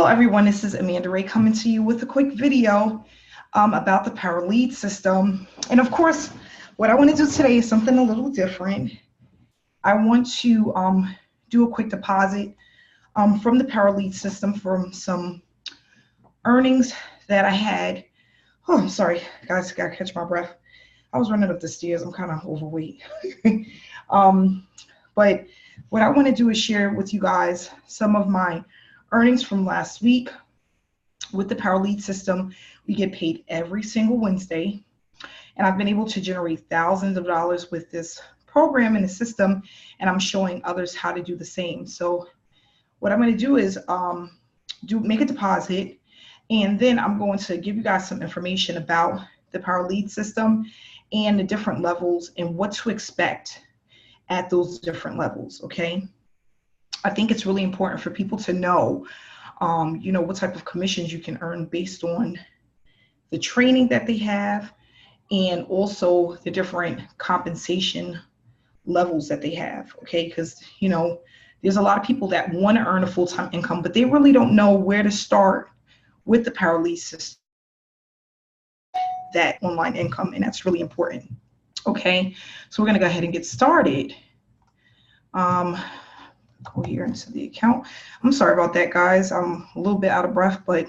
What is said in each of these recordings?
Hello everyone, this is Amanda Ray coming to you with a quick video about the Power Lead system. And of course, what I want to do today is something a little different. I want to do a quick deposit from the Power Lead system from some earnings that I had. Oh, I'm sorry, guys, gotta catch my breath. I was running up the stairs. I'm kind of overweight. But what I want to do is share with you guys some of my earnings from last week. With the Power Lead system, we get paid every single Wednesday, and I've been able to generate thousands of dollars with this program and the system, and I'm showing others how to do the same. So what I'm going to do is make a deposit, and then I'm going to give you guys some information about the Power Lead system and the different levels and what to expect at those different levels. Okay, I think it's really important for people to know, what type of commissions you can earn based on the training that they have, and also the different compensation levels that they have. Okay, because there's a lot of people that want to earn a full-time income, but they really don't know where to start with the Power Lead system, that online income, and that's really important. Okay, so we're going to go ahead and get started. Go here into the account. I'm sorry about that, guys. I'm a little bit out of breath, but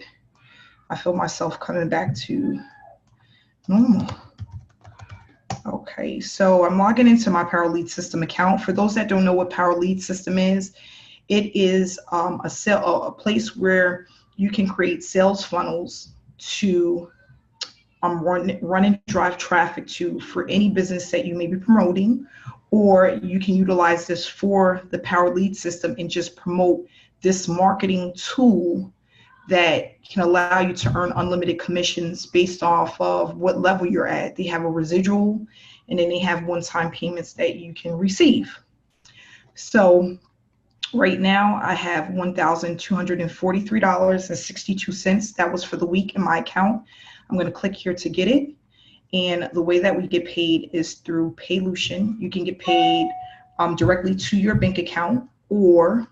I feel myself coming back to normal. Okay, so I'm logging into my Power Lead system account. For those that don't know what Power Lead system is, it is a place where you can create sales funnels to run and drive traffic to for any business that you may be promoting, or you can utilize this for the Power Lead system and just promote this marketing tool that can allow you to earn unlimited commissions based off of what level you're at. They have a residual, and then they have one-time payments that you can receive. So right now I have $1,243.62. That was for the week in my account. I'm going to click here to get it. And the way that we get paid is through Paylution. You can get paid directly to your bank account, or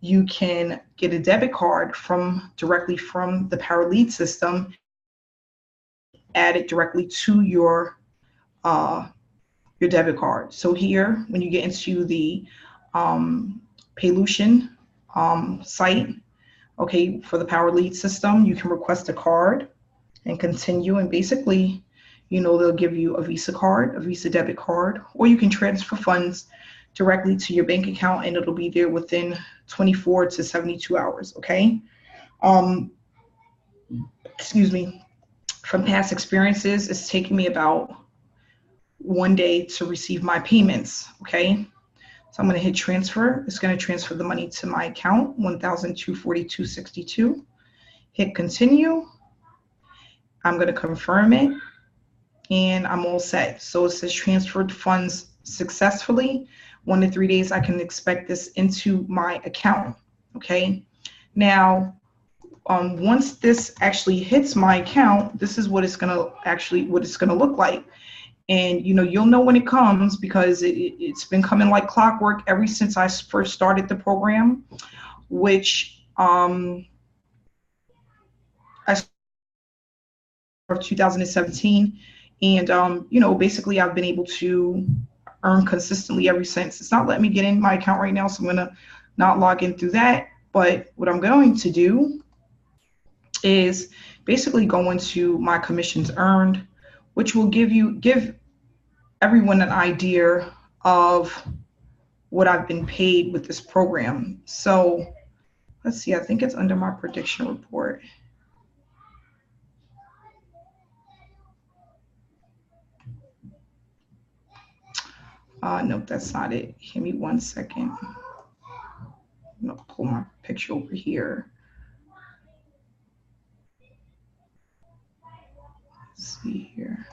you can get a debit card directly from the Power Lead system, add it directly to your debit card. So here, when you get into the Paylution site, okay, for the Power Lead system, you can request a card and continue, and basically, they'll give you a Visa card, a Visa debit card, or you can transfer funds directly to your bank account, and it'll be there within 24 to 72 hours, okay? Excuse me. From past experiences, it's taken me about 1 day to receive my payments, okay? So I'm going to hit transfer. It's going to transfer the money to my account, $1,242.62. Hit continue. I'm going to confirm it, and I'm all set. So it says transferred funds successfully. 1 to 3 days, I can expect this into my account. Okay. Now, once this actually hits my account, this is what it's gonna look like. And you'll know when it comes, because it's been coming like clockwork ever since I first started the program, which I started in 2017. And, basically I've been able to earn consistently ever since. It's not letting me get in my account right now, so I'm going to not log in through that. But what I'm going to do is basically go into my commissions earned, which will give everyone an idea of what I've been paid with this program. So let's see, I think it's under my prediction report. Nope, that's not it. Give me 1 second. I'm gonna pull my picture over here. Let's see here.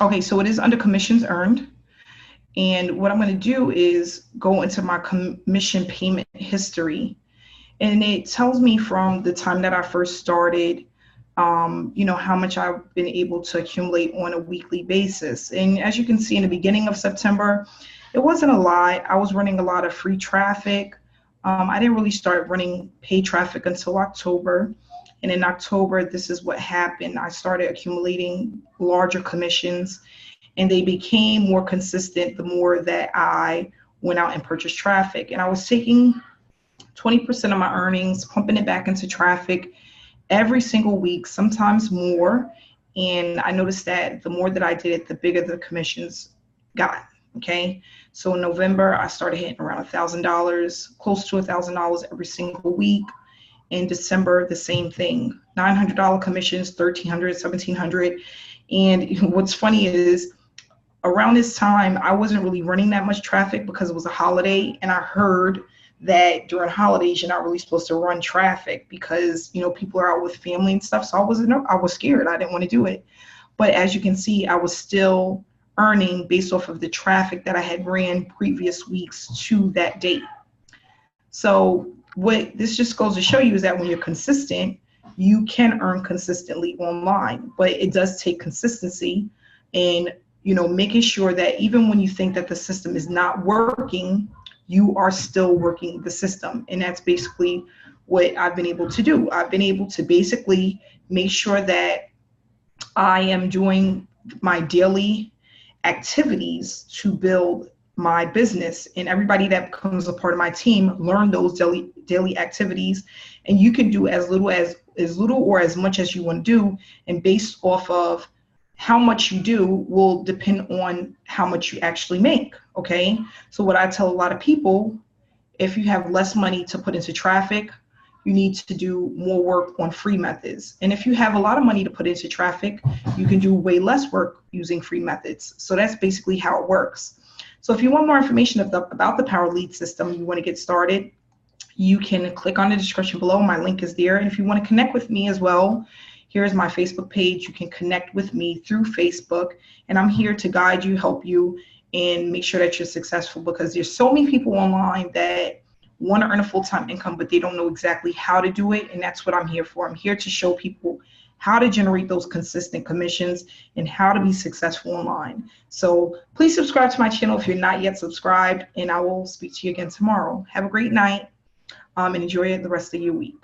Okay, so it is under commissions earned. And what I'm going to do is go into my commission payment history. And it tells me from the time that I first started, how much I've been able to accumulate on a weekly basis. And as you can see, in the beginning of September, It wasn't a lot. I was running a lot of free traffic. I didn't really start running paid traffic until October. And in October, this is what happened. I started accumulating larger commissions, and they became more consistent the more that I went out and purchased traffic. And I was taking 20% of my earnings, pumping it back into traffic every single week, sometimes more. And I noticed that the more that I did it, the bigger the commissions got. Okay. So in November, I started hitting around $1,000, close to $1,000 every single week. In December, the same thing, $900 commissions, $1,300, $1,700. And what's funny is around this time, I wasn't really running that much traffic because it was a holiday. And I heard that during holidays, you're not really supposed to run traffic because, people are out with family and stuff. So I was scared. I didn't want to do it. But as you can see, I was still earning based off of the traffic that I had ran previous weeks to that date. So what this just goes to show you is that when you're consistent, you can earn consistently online, but it does take consistency and, making sure that even when you think that the system is not working, you are still working the system. And that's basically what I've been able to do. I've been able to basically make sure that I am doing my daily activities to build my business, and everybody that becomes a part of my team learn those daily activities. And you can do as little or as much as you want to do, and based off of how much you do will depend on how much you actually make. Okay, so what I tell a lot of people, if you have less money to put into traffic, you need to do more work on free methods. And if you have a lot of money to put into traffic, you can do way less work using free methods. So that's basically how it works. So if you want more information about the Power Lead system, you want to get started, you can click on the description below. My link is there. And if you want to connect with me as well, here's my Facebook page. You can connect with me through Facebook, and I'm here to guide you, help you, and make sure that you're successful, because there's so many people online that want to earn a full-time income, but they don't know exactly how to do it. And that's what I'm here for. I'm here to show people how to generate those consistent commissions and how to be successful online. So please subscribe to my channel if you're not yet subscribed, and I will speak to you again tomorrow. Have a great night, and enjoy the rest of your week.